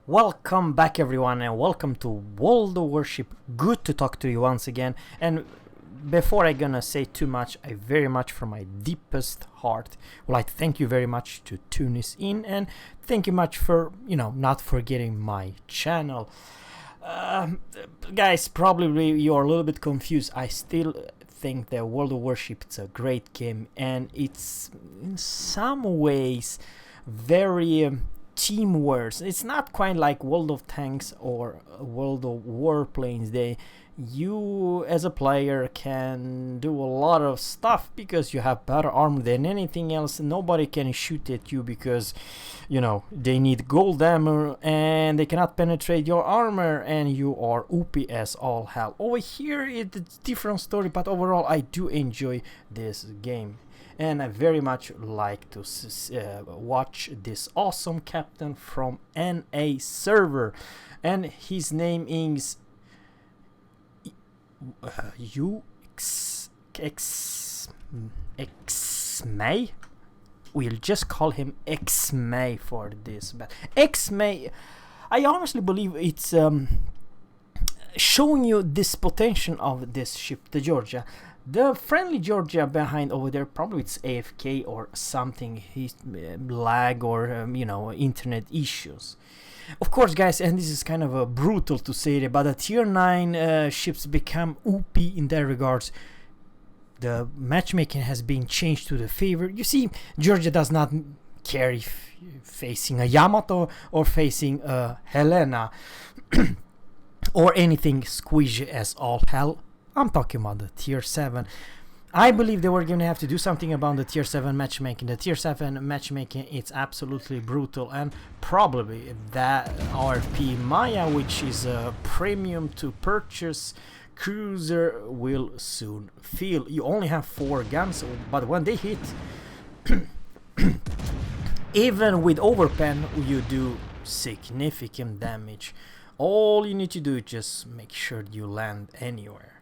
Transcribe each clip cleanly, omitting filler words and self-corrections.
Welcome back everyone and welcome to World of Warship. Good to talk to you once again. And before I gonna say too much, I very much from my deepest heart would like to thank you very much to tune us in, and thank you much for, not forgetting my channel. Guys, probably you're a little bit confused. I still think that World of Warship is a great game, and it's in some ways very teamwork. It's not quite like World of Tanks or World of Warplanes. You as a player can do a lot of stuff because you have better armor than anything else. Nobody can shoot at you because they need gold armor and they cannot penetrate your armor, and you are OP as all hell. Over here it's a different story, but overall I do enjoy this game. And I very much like to watch this awesome captain from NA server, and his name is May. We'll just call him May for this. But May, I honestly believe it's showing you this potential of this ship, the Georgia. The friendly Georgia behind over there, probably it's AFK or something. He's lag or internet issues. Of course, guys, and this is kind of brutal to say it, but the tier 9 ships become OP in that regards. The matchmaking has been changed to the favor. You see, Georgia does not care if facing a Yamato or facing a Helena or anything squishy as all hell. I'm talking about the tier 7. I believe they were going to have to do something about the tier 7 matchmaking. The tier 7 matchmaking, it's absolutely brutal, and probably that RP Maya, which is a premium to purchase cruiser, will soon feel. You only have 4 guns, but when they hit, even with overpen, you do significant damage. All you need to do is just make sure you land anywhere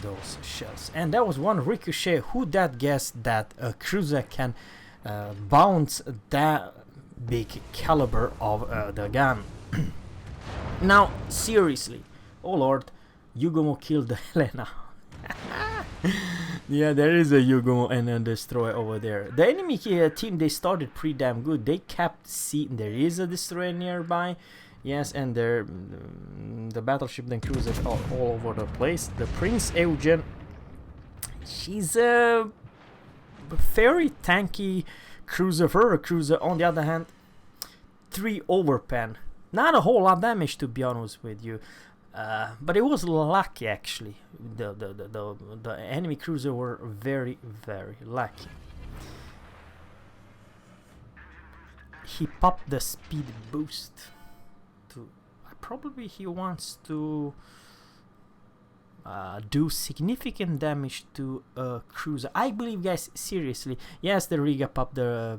those shells. And that was one ricochet. Who that guessed that a cruiser can bounce that big caliber of the gun? Now seriously, oh lord, Yugumo killed the Helena. Yeah, there is a Yugumo and a destroyer over there. The enemy team, they started pretty damn good. They kept seeing there is a destroyer nearby. Yes, and the battleship and cruisers are all over the place. The Prince Eugen, she's a very tanky cruiser for a cruiser. On the other hand, 3 overpen. Not a whole lot of damage, to be honest with you. But it was lucky actually. The enemy cruiser were very, very lucky. He popped the speed boost. Probably he wants to do significant damage to a cruiser. I believe, guys, seriously. Yes, the Riga popped the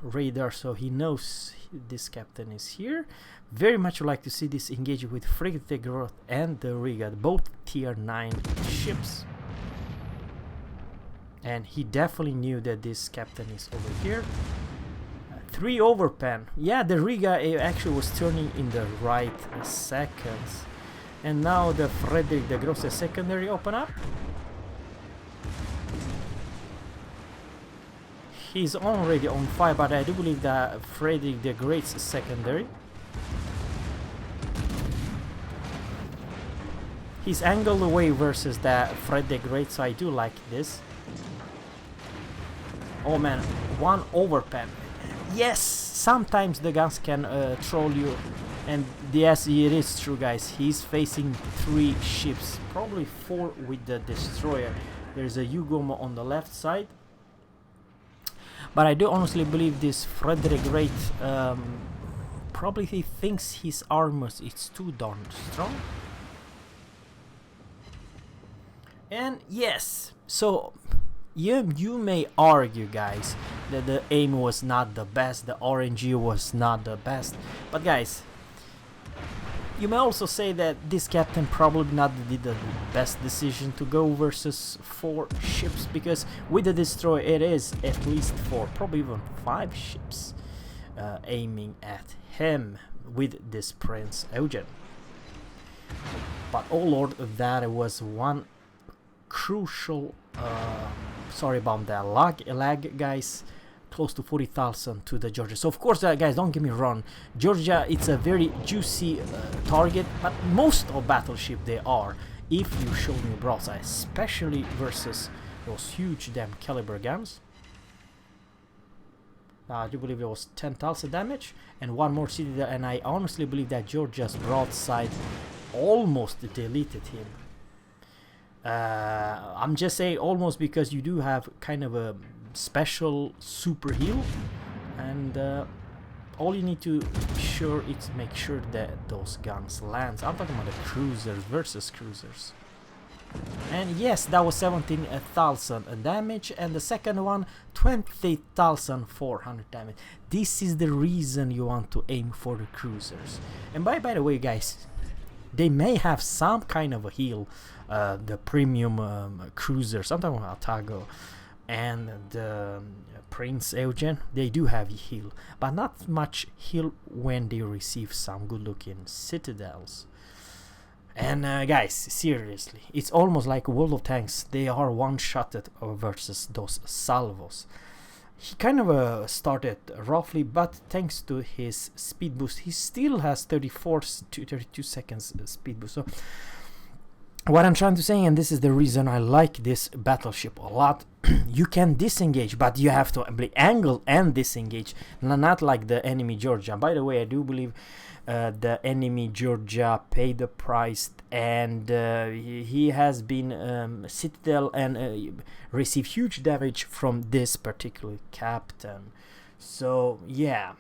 radar, so he knows this captain is here. Very much would like to see this engage with Frigate the Growth and the Riga, both tier 9 ships. And he definitely knew that this captain is over here. 3 overpen. Yeah, the Riga actually was turning in the right seconds. And now the Frederick the Grosse secondary open up. He's already on fire, but I do believe that Frederick the Great's secondary. He's angled away versus that Fred the Great, so I do like this. Oh man, 1 overpen. Yes, sometimes the guns can troll you, and yes, it is true, guys. He's facing 3 ships, probably 4 with the destroyer. There's a Yugumo on the left side, but I do honestly believe this Frederick Great probably he thinks his armor is too darn strong. And yes, so you may argue, guys, that the aim was not the best, the RNG was not the best, but guys, you may also say that this captain probably not did the best decision to go versus 4 ships, because with the destroyer it is at least 4, probably even 5 ships aiming at him. with this Prince Eugen. But oh lord, that was one crucial, sorry about that lag guys, close to 40,000 to the Georgia. So of course guys, don't get me wrong, Georgia, it's a very juicy target, but most of battleship they are, if you show me broadside, especially versus those huge damn caliber guns. I do believe it was 10,000 damage and one more citadel, and I honestly believe that Georgia's broadside almost deleted him. I'm just saying almost because you do have kind of a special super heal, and all you need to make sure that those guns lands. I'm talking about the cruisers versus cruisers. And yes, that was 17,000 damage, and the second one 20,400 damage. This is the reason you want to aim for the cruisers. And by the way guys, they may have some kind of a heal, the premium cruisers, I'm talking about Tago and the Prince Eugen, they do have heal, but not much heal when they receive some good looking citadels. And guys, seriously, it's almost like World of Tanks, they are one-shotted versus those salvos. He kind of started roughly, but thanks to his speed boost, he still has 34 to 32 seconds speed boost. So what I'm trying to say, and this is the reason I like this battleship a lot, you can disengage, but you have to angle and disengage, not like the enemy Georgia. By the way, I do believe the enemy Georgia paid the price, and he has been citadel and received huge damage from this particular captain. So yeah,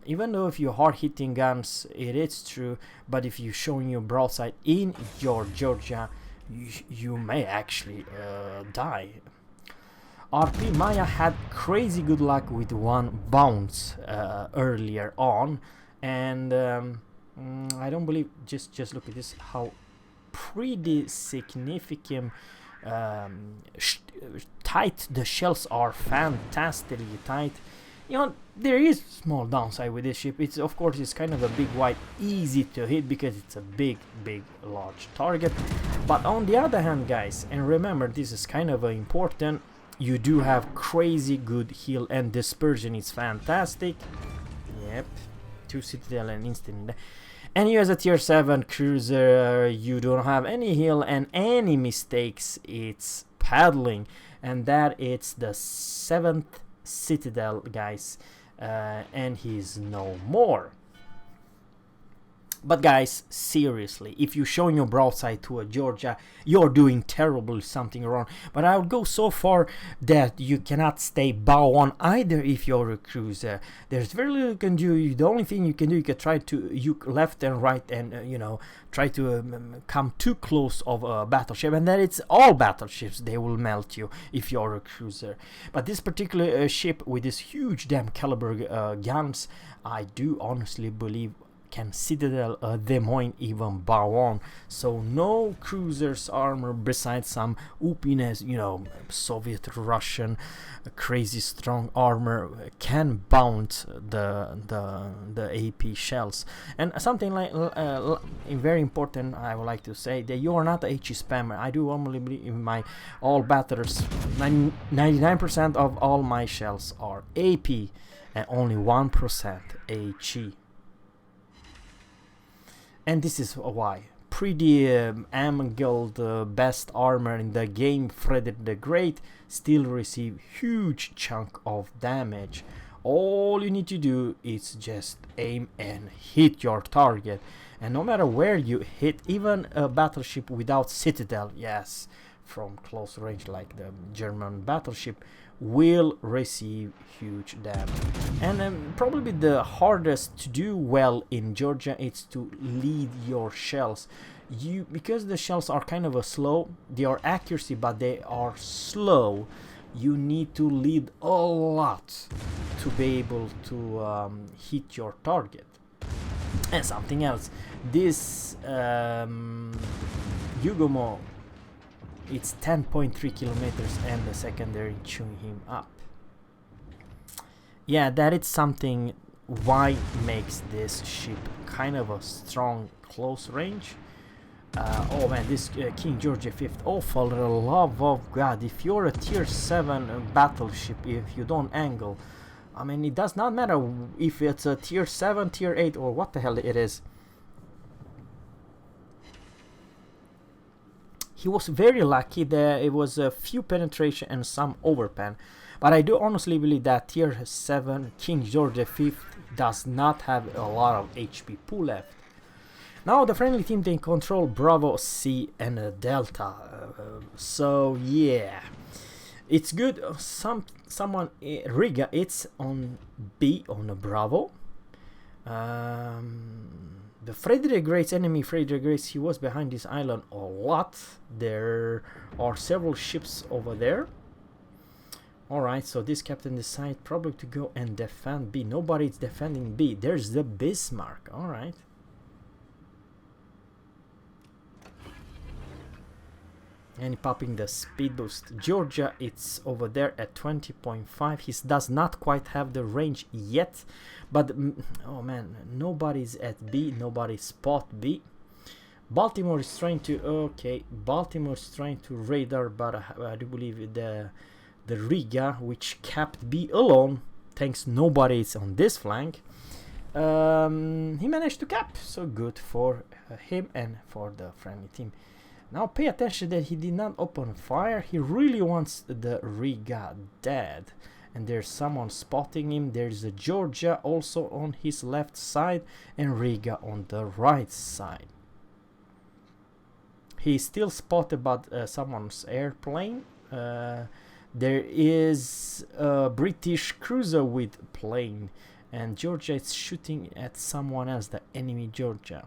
even though if you hard hitting guns, it is true, but if you're showing your broadside in your Georgia, you may actually die. RP Maya had crazy good luck with one bounce earlier on, and I don't believe, just look at this, how pretty significant tight the shells are, fantastically tight. You know, there is small downside with this ship. It's of course it's kind of a big wide, easy to hit because it's a big large target. But on the other hand guys, and remember this is kind of important, you do have crazy good heal, and dispersion is fantastic. Yep, 2 citadel and instant. And you as a tier 7 cruiser, you don't have any heal, and any mistakes it's paddling, and that it's the 7th citadel guys, and he's no more. But guys, seriously, if you're showing your broadside to a Georgia, you're doing terrible, something wrong. But I would go so far that you cannot stay bow on either if you're a cruiser. There's very little you can do. The only thing you can do, you can try to left and right, and you know, try to come too close of a battleship, and then it's all battleships, they will melt you if you're a cruiser. But this particular ship with this huge damn caliber guns, I do honestly believe can citadel Des Moines even bow on. So no cruisers armor besides some oopiness, you know, Soviet Russian crazy strong armor can bounce the AP shells. And something like very important, I would like to say that you are not a HE spammer. I do normally believe in my all batters, 99% of all my shells are AP and only 1% HE. And this is why pretty Amgold best armor in the game, Frederick the Great, still receive huge chunk of damage. All you need to do is just aim and hit your target, and no matter where you hit, even a battleship without citadel, yes, from close range like the German battleship, will receive huge damage. And probably the hardest to do well in Georgia is to lead your shells. Because the shells are kind of a slow, they are accuracy but they are slow, you need to lead a lot to be able to hit your target. And something else, this Yugomo, it's 10.3 kilometers and the secondary chewing him up. Yeah, that is something why makes this ship kind of a strong close range. Oh man, this King Georgia 5th, oh for the love of God, if you're a tier 7 battleship, if you don't angle, I mean, it does not matter if it's a tier 7, tier 8, or what the hell it is. He was very lucky that it was a few penetration and some overpan. But I do honestly believe that tier 7 King Georgia 5th does not have a lot of HP pool left. Now the friendly team, they control Bravo, C and Delta. So yeah, it's good. Someone Riga, it's on B on a Bravo. The Frederick Great's enemy, Frederick Great, he was behind this island a lot. There are several ships over there. Alright, so this captain decided probably to go and defend B. Nobody's defending B. There's the Bismarck. Alright. And popping the speed boost. Georgia, it's over there at 20.5. He does not quite have the range yet. But, oh man, nobody's at B. Nobody spot B. Baltimore is trying to, okay, Baltimore is trying to radar, but I do believe the Riga, which kept B alone, thanks nobody is on this flank, he managed to cap, so good for him and for the friendly team. Now pay attention that he did not open fire. He really wants the Riga dead, and there's someone spotting him. There's a Georgia also on his left side and Riga on the right side. He's still spotted by someone's airplane. There is a British cruiser with plane, and Georgia is shooting at someone else, the enemy Georgia.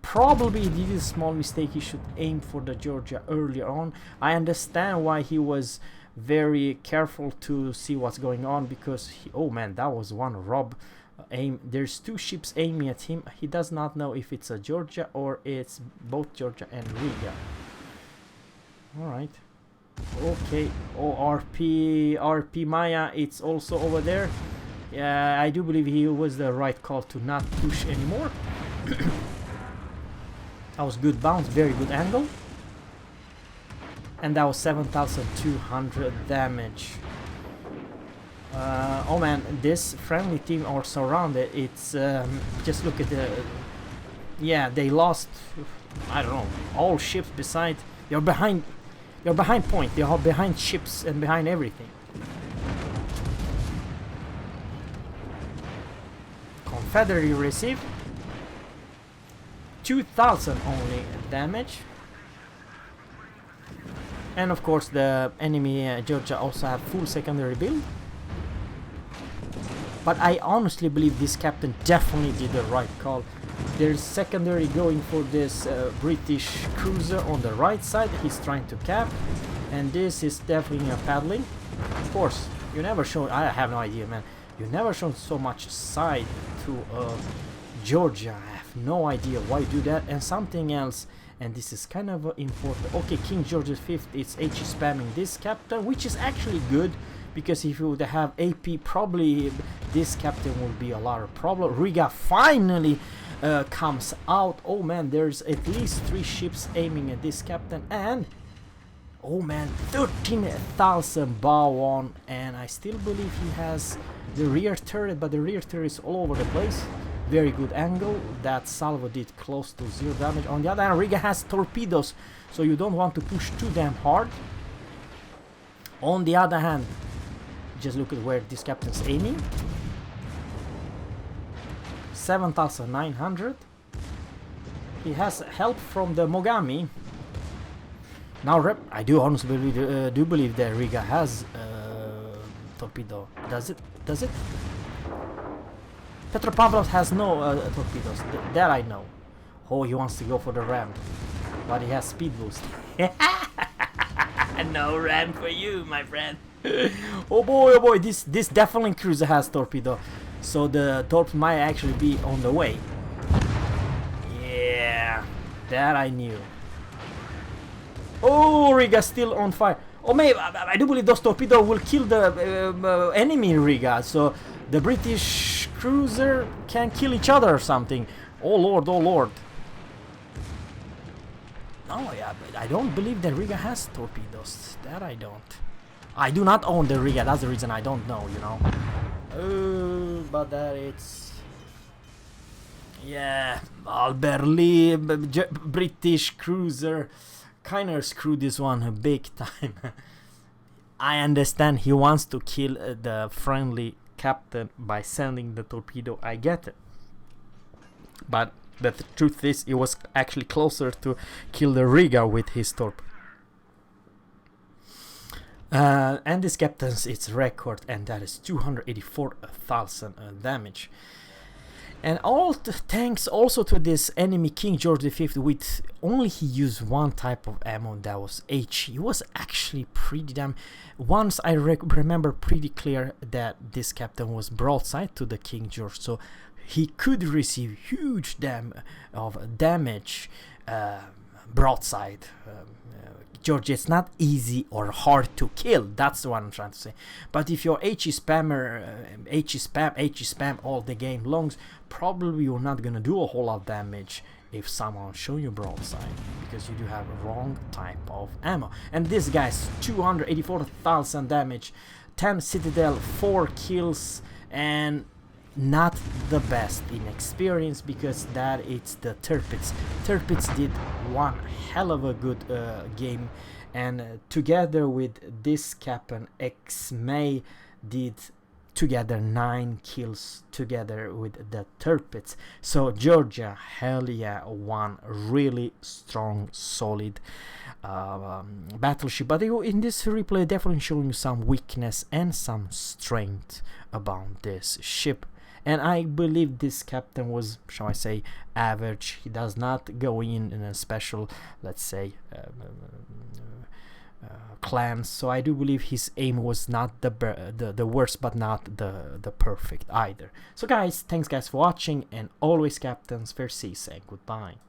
Probably he did a small mistake. He should aim for the Georgia earlier on. I understand why he was very careful to see what's going on, because oh man, that was one Rob aim. There's two ships aiming at him. He does not know if it's a Georgia or it's both Georgia and Riga. Alright. Okay, RP Maya, it's also over there. Yeah, I do believe he was the right call to not push anymore. That was good bounce, very good angle. And that was 7,200 damage. Oh man, this friendly team are surrounded. It's just look at the, yeah, they lost, I don't know, all ships beside. You're behind point, you're behind ships and behind everything. Confederate receive 2,000 only damage. And of course the enemy Georgia also have full secondary build. But I honestly believe this captain definitely did the right call. There's secondary going for this British cruiser on the right side. He's trying to cap, and this is definitely a paddling. Of course, you never show. I have no idea, man. You never shown so much side to Georgia. I have no idea why you do that. And something else, and this is kind of important. Okay, King George V is HE spamming this captain, which is actually good, because if you would have AP, probably this captain would be a lot of problem. Riga finally comes out. Oh man, there's at least 3 ships aiming at this captain, and oh man, 13,000 bow on, and I still believe he has the rear turret, but the rear turret is all over the place. Very good angle. That salvo did close to 0 damage. On the other hand, Riga has torpedoes, so you don't want to push too damn hard. On the other hand, just look at where this captain's aiming. 7,900. He has help from the Mogami. Now, I do honestly believe that Riga has torpedo. Does it? Does it? Petropavlov has no torpedoes. That I know. Oh, he wants to go for the ram, but he has speed boost. No ram for you, my friend. Oh boy, this definitely cruiser has torpedo, so the torp might actually be on the way. Yeah, that I knew. Oh, Riga still on fire. Oh, maybe I do believe those torpedoes will kill the enemy Riga, so The British cruiser can kill each other or something. Oh lord, oh lord. No, yeah, but I don't believe the Riga has torpedoes. That I don't. I do not own the Riga, that's the reason I don't know, you know. But that it's... Yeah, Albert Lee, British cruiser, kinda screwed this one big time. I understand he wants to kill the friendly captain by sending the torpedo, I get it. But the truth is, it was actually closer to kill the Riga with his torpedo. And this captain's its record, and that is 284,000 damage. And all thanks also to this enemy King George V, with only he used one type of ammo, that was H. He was actually pretty damn... Once I remember pretty clear that this captain was broadside to the King George, so he could receive huge damage broadside. George, it's not easy or hard to kill, that's what I'm trying to say. But if you're HE spammer, HE spam all the game long, probably you're not gonna do a whole lot of damage if someone show you broadside, because you do have a wrong type of ammo. And this guy's 284,000 damage, 10 citadel, 4 kills, and not the best in experience, because that it's the Tirpitz. Tirpitz did one hell of a good game, and together with this captain X-May did together 9 kills together with the Tirpitz. So Georgia, hell yeah, one really strong, solid battleship. But in this replay, definitely showing some weakness and some strength about this ship. And I believe this captain was, shall I say, average. He does not go in a special, let's say, clans. So I do believe his aim was not the worst, but not the perfect either. So guys, thanks guys for watching, and always captains, fair seas, and goodbye.